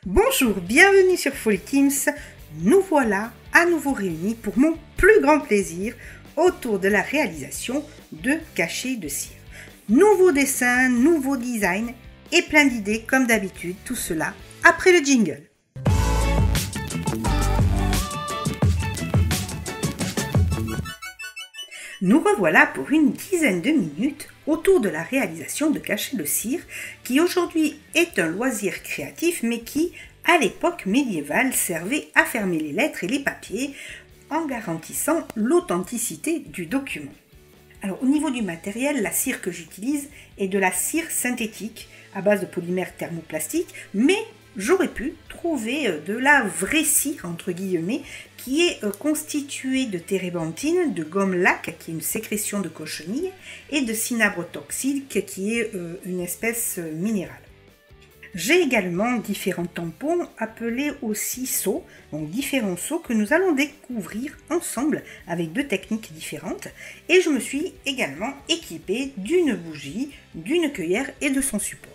Bonjour, bienvenue sur Folly Teams. Nous voilà à nouveau réunis pour mon plus grand plaisir autour de la réalisation de cachets de cire. Nouveaux dessins, nouveaux designs et plein d'idées comme d'habitude, tout cela après le jingle. Nous revoilà pour une dizaine de minutes autour de la réalisation de cachets de cire qui aujourd'hui est un loisir créatif mais qui, à l'époque médiévale, servait à fermer les lettres et les papiers en garantissant l'authenticité du document. Alors au niveau du matériel, la cire que j'utilise est de la cire synthétique à base de polymère thermoplastique, mais j'aurais pu trouver de la vraie cire entre guillemets qui est constituée de térébenthine, de gomme laque qui est une sécrétion de cochenille et de cinabre toxique qui est une espèce minérale. J'ai également différents tampons appelés aussi seaux, donc différents seaux que nous allons découvrir ensemble avec deux techniques différentes. Et je me suis également équipée d'une bougie, d'une cueillère et de son support.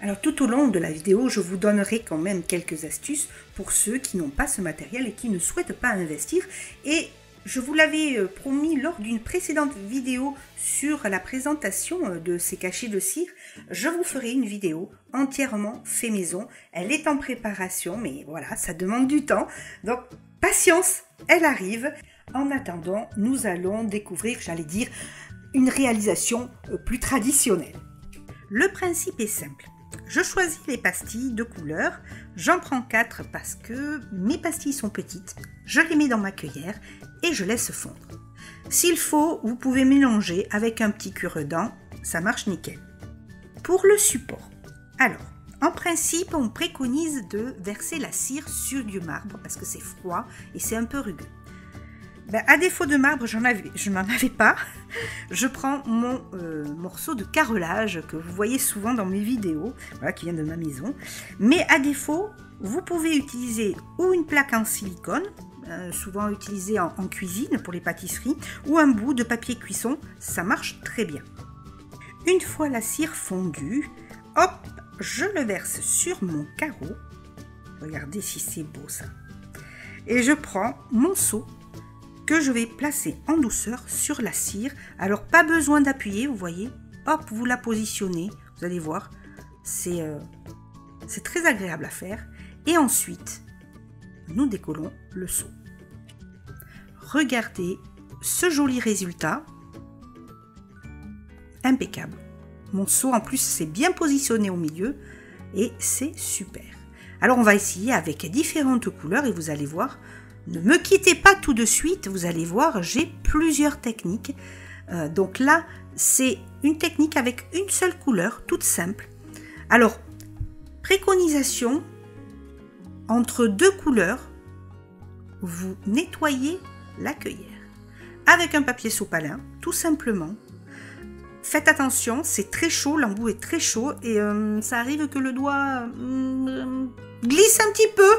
Alors tout au long de la vidéo, je vous donnerai quand même quelques astuces pour ceux qui n'ont pas ce matériel et qui ne souhaitent pas investir. Et je vous l'avais promis lors d'une précédente vidéo sur la présentation de ces cachets de cire, je vous ferai une vidéo entièrement fait maison. Elle est en préparation, mais voilà, ça demande du temps. Donc patience, elle arrive. En attendant, nous allons découvrir, j'allais dire, une réalisation plus traditionnelle. Le principe est simple. Je choisis les pastilles de couleur, j'en prends 4 parce que mes pastilles sont petites, je les mets dans ma cueillère et je laisse fondre. S'il faut, vous pouvez mélanger avec un petit cure-dent, ça marche nickel. Pour le support, alors, en principe, on préconise de verser la cire sur du marbre parce que c'est froid et c'est un peu rugueux. À défaut de marbre, je n'en avais pas. Je prends mon morceau de carrelage que vous voyez souvent dans mes vidéos, voilà, qui vient de ma maison. Mais à défaut, vous pouvez utiliser ou une plaque en silicone, souvent utilisée en cuisine pour les pâtisseries, ou un bout de papier cuisson, ça marche très bien. Une fois la cire fondue, hop, je le verse sur mon carreau. Regardez si c'est beau ça. Et je prends mon seau que je vais placer en douceur sur la cire. Alors pas besoin d'appuyer, vous voyez, hop, vous la positionnez, vous allez voir, c'est très agréable à faire. Et ensuite, nous décollons le seau. Regardez ce joli résultat, impeccable. Mon seau en plus c'est bien positionné au milieu et c'est super. Alors on va essayer avec différentes couleurs et vous allez voir. Ne me quittez pas tout de suite, vous allez voir, j'ai plusieurs techniques. Donc là, c'est une technique avec une seule couleur, toute simple. Alors, préconisation, entre deux couleurs, vous nettoyez la cueillère. Avec un papier sopalin, tout simplement. Faites attention, c'est très chaud, l'embout est très chaud et ça arrive que le doigt glisse un petit peu.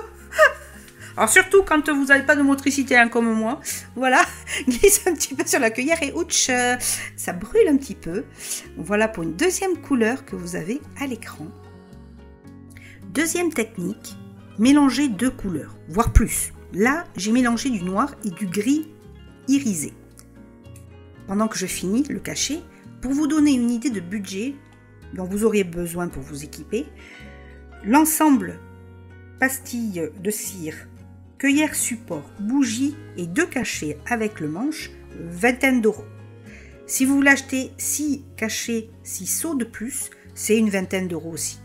Alors surtout quand vous n'avez pas de motricité comme moi, voilà, glisse un petit peu sur la cueillère et ouch, ça brûle un petit peu. Voilà pour une deuxième couleur que vous avez à l'écran. Deuxième technique, mélanger deux couleurs, voire plus. Là, j'ai mélangé du noir et du gris irisé. Pendant que je finis le cachet, pour vous donner une idée de budget dont vous aurez besoin pour vous équiper, l'ensemble pastilles de cire, cueillère support, bougie et 2 cachets avec le manche, vingtaine d'euros. Si vous voulez acheter 6 cachets, 6 seaux de plus, c'est une vingtaine d'euros aussi.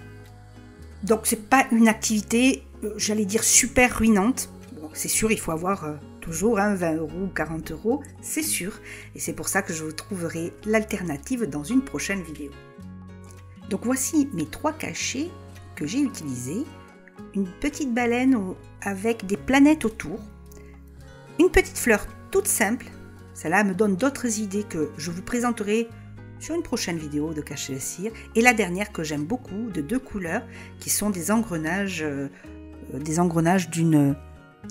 Donc c'est pas une activité, j'allais dire super ruinante. Bon, c'est sûr, il faut avoir toujours 20 euros ou 40 euros, c'est sûr. Et c'est pour ça que je vous trouverai l'alternative dans une prochaine vidéo. Donc voici mes 3 cachets que j'ai utilisés. Une petite baleine avec des planètes autour, une petite fleur toute simple, celle-là me donne d'autres idées que je vous présenterai sur une prochaine vidéo de cachets de cire, et la dernière que j'aime beaucoup, de 2 couleurs, qui sont des engrenages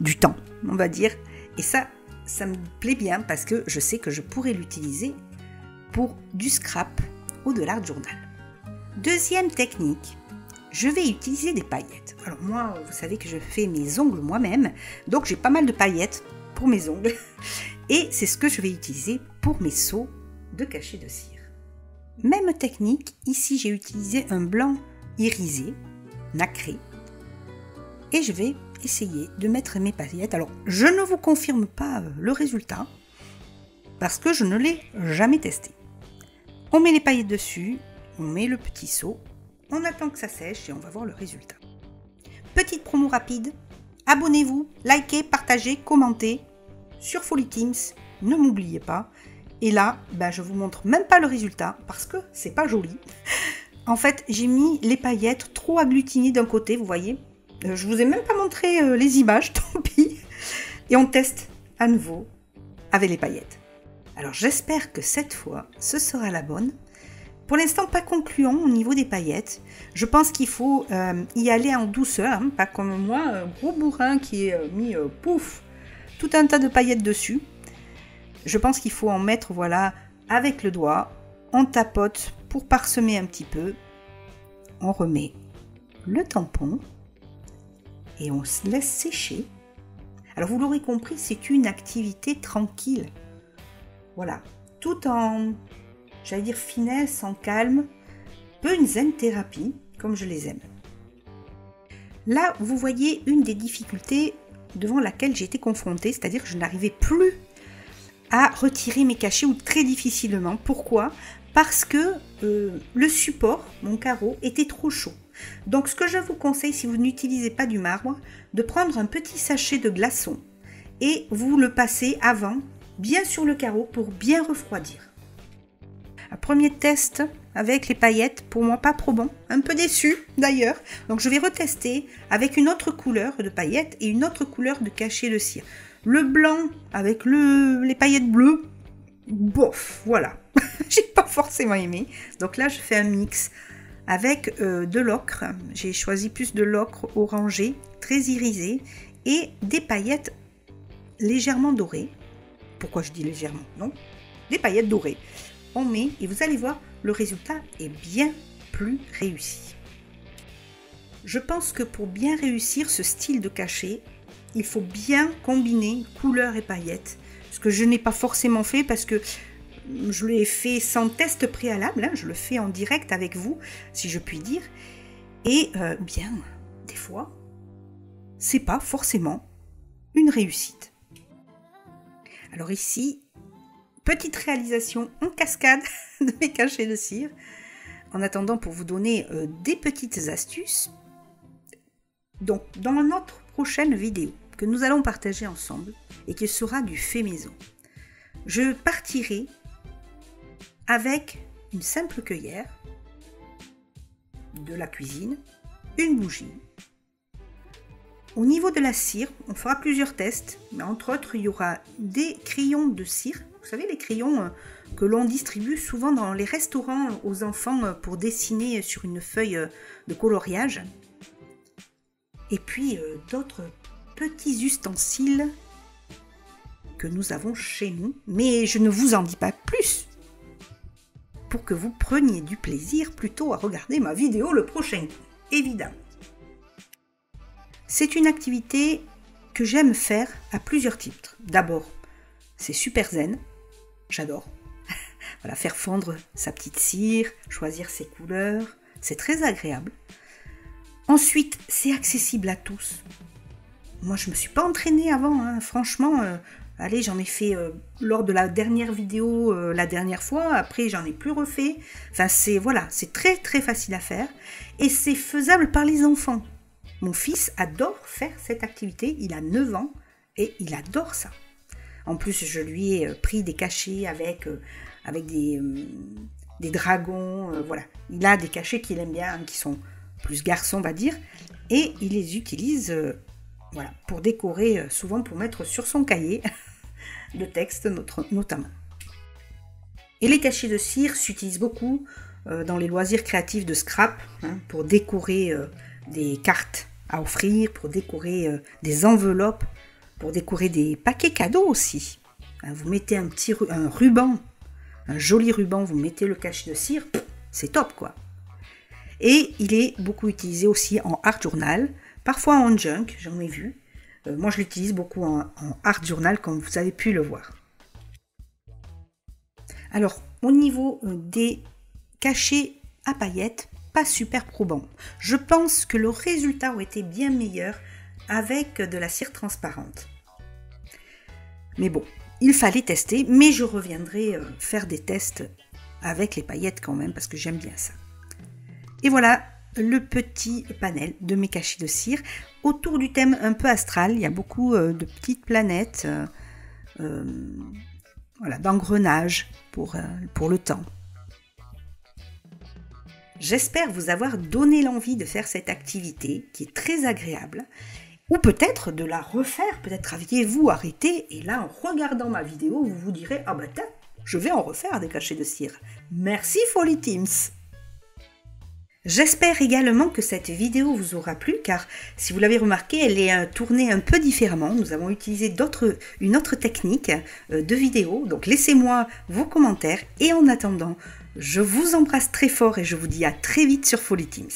du temps, on va dire, et ça me plaît bien parce que je sais que je pourrais l'utiliser pour du scrap ou de l'art journal. Deuxième technique, je vais utiliser des paillettes. Alors moi, vous savez que je fais mes ongles moi-même, donc j'ai pas mal de paillettes pour mes ongles. Et c'est ce que je vais utiliser pour mes seaux de cachet de cire. Même technique, ici j'ai utilisé un blanc irisé, nacré. Et je vais essayer de mettre mes paillettes. Alors, je ne vous confirme pas le résultat, parce que je ne l'ai jamais testé. On met les paillettes dessus, on met le petit seau, on attend que ça sèche et on va voir le résultat. Petite promo rapide, abonnez-vous, likez, partagez, commentez sur Folly Teams, ne m'oubliez pas. Et là, je vous montre même pas le résultat parce que c'est pas joli. En fait, j'ai mis les paillettes trop agglutinées d'un côté, vous voyez. Je vous ai même pas montré les images, tant pis. Et on teste à nouveau avec les paillettes. Alors j'espère que cette fois, ce sera la bonne. Pour l'instant, pas concluant au niveau des paillettes. Je pense qu'il faut y aller en douceur, hein, pas comme moi, un gros bourrin qui est mis pouf, tout un tas de paillettes dessus. Je pense qu'il faut en mettre, voilà, avec le doigt. On tapote pour parsemer un petit peu. On remet le tampon et on se laisse sécher. Alors vous l'aurez compris, c'est une activité tranquille. Voilà, tout en, j'allais dire finesse, en calme, peu une zen thérapie, comme je les aime. Là, vous voyez une des difficultés devant laquelle j'ai été confrontée, c'est-à-dire que je n'arrivais plus à retirer mes cachets ou très difficilement. Pourquoi ? Parce que le support, mon carreau, était trop chaud. Donc ce que je vous conseille, si vous n'utilisez pas du marbre, de prendre un petit sachet de glaçons et vous le passez avant, bien sur le carreau pour bien refroidir. Un premier test avec les paillettes, pour moi pas trop bon, un peu déçu d'ailleurs. Donc je vais retester avec une autre couleur de paillettes et une autre couleur de cachet de cire. Le blanc avec les paillettes bleues, bof, voilà. J'ai pas forcément aimé. Donc là je fais un mix avec de l'ocre. J'ai choisi plus de l'ocre orangé, très irisé, et des paillettes légèrement dorées. Pourquoi je dis légèrement? Non, des paillettes dorées. On met et vous allez voir, le résultat est bien plus réussi. Je pense que pour bien réussir ce style de cachet, il faut bien combiner couleurs et paillettes. Ce que je n'ai pas forcément fait parce que je l'ai fait sans test préalable, hein, je le fais en direct avec vous, si je puis dire. Et bien, des fois, c'est pas forcément une réussite. Alors ici, petite réalisation en cascade de mes cachets de cire. En attendant, pour vous donner des petites astuces, donc dans notre prochaine vidéo que nous allons partager ensemble et qui sera du fait maison, je partirai avec une simple cueillère, de la cuisine, une bougie. Au niveau de la cire, on fera plusieurs tests, mais entre autres, il y aura des crayons de cire. Vous savez, les crayons que l'on distribue souvent dans les restaurants aux enfants pour dessiner sur une feuille de coloriage. Et puis d'autres petits ustensiles que nous avons chez nous, mais je ne vous en dis pas plus pour que vous preniez du plaisir plutôt à regarder ma vidéo le prochain, évidemment. C'est une activité que j'aime faire à plusieurs titres. D'abord, c'est super zen, j'adore. Voilà, faire fondre sa petite cire, choisir ses couleurs, c'est très agréable. Ensuite, c'est accessible à tous. Moi, je ne me suis pas entraînée avant, hein. Franchement, allez, j'en ai fait lors de la dernière vidéo la dernière fois, après j'en ai plus refait. Enfin, c'est très très facile à faire et c'est faisable par les enfants. Mon fils adore faire cette activité, il a 9 ans et il adore ça. En plus, je lui ai pris des cachets avec des dragons, voilà. Il a des cachets qu'il aime bien, hein, qui sont plus garçons, on va dire, et il les utilise voilà, pour décorer, souvent pour mettre sur son cahier de texte notamment. Et les cachets de cire s'utilisent beaucoup dans les loisirs créatifs de scrap, hein, pour décorer des cartes à offrir, pour décorer des enveloppes, pour décorer des paquets cadeaux aussi. Hein, vous mettez un ruban, un joli ruban, vous mettez le cachet de cire, c'est top quoi. Et il est beaucoup utilisé aussi en art journal, parfois en junk, j'en ai vu. Moi, je l'utilise beaucoup en art journal, comme vous avez pu le voir. Alors, au niveau des cachets à paillettes, pas super probant. Je pense que le résultat aurait été bien meilleur avec de la cire transparente. Mais bon, il fallait tester, mais je reviendrai faire des tests avec les paillettes quand même, parce que j'aime bien ça. Et voilà le petit panel de mes cachets de cire. Autour du thème un peu astral, il y a beaucoup de petites planètes, voilà, d'engrenages pour le temps. J'espère vous avoir donné l'envie de faire cette activité qui est très agréable, ou peut-être de la refaire, peut-être aviez-vous arrêté et là en regardant ma vidéo vous vous direz « Ah bah tiens, je vais en refaire des cachets de cire ». Merci Folly Teams. J'espère également que cette vidéo vous aura plu car si vous l'avez remarqué, elle est tournée un peu différemment. Nous avons utilisé une autre technique de vidéo. Donc laissez-moi vos commentaires et en attendant, je vous embrasse très fort et je vous dis à très vite sur Folly Teams.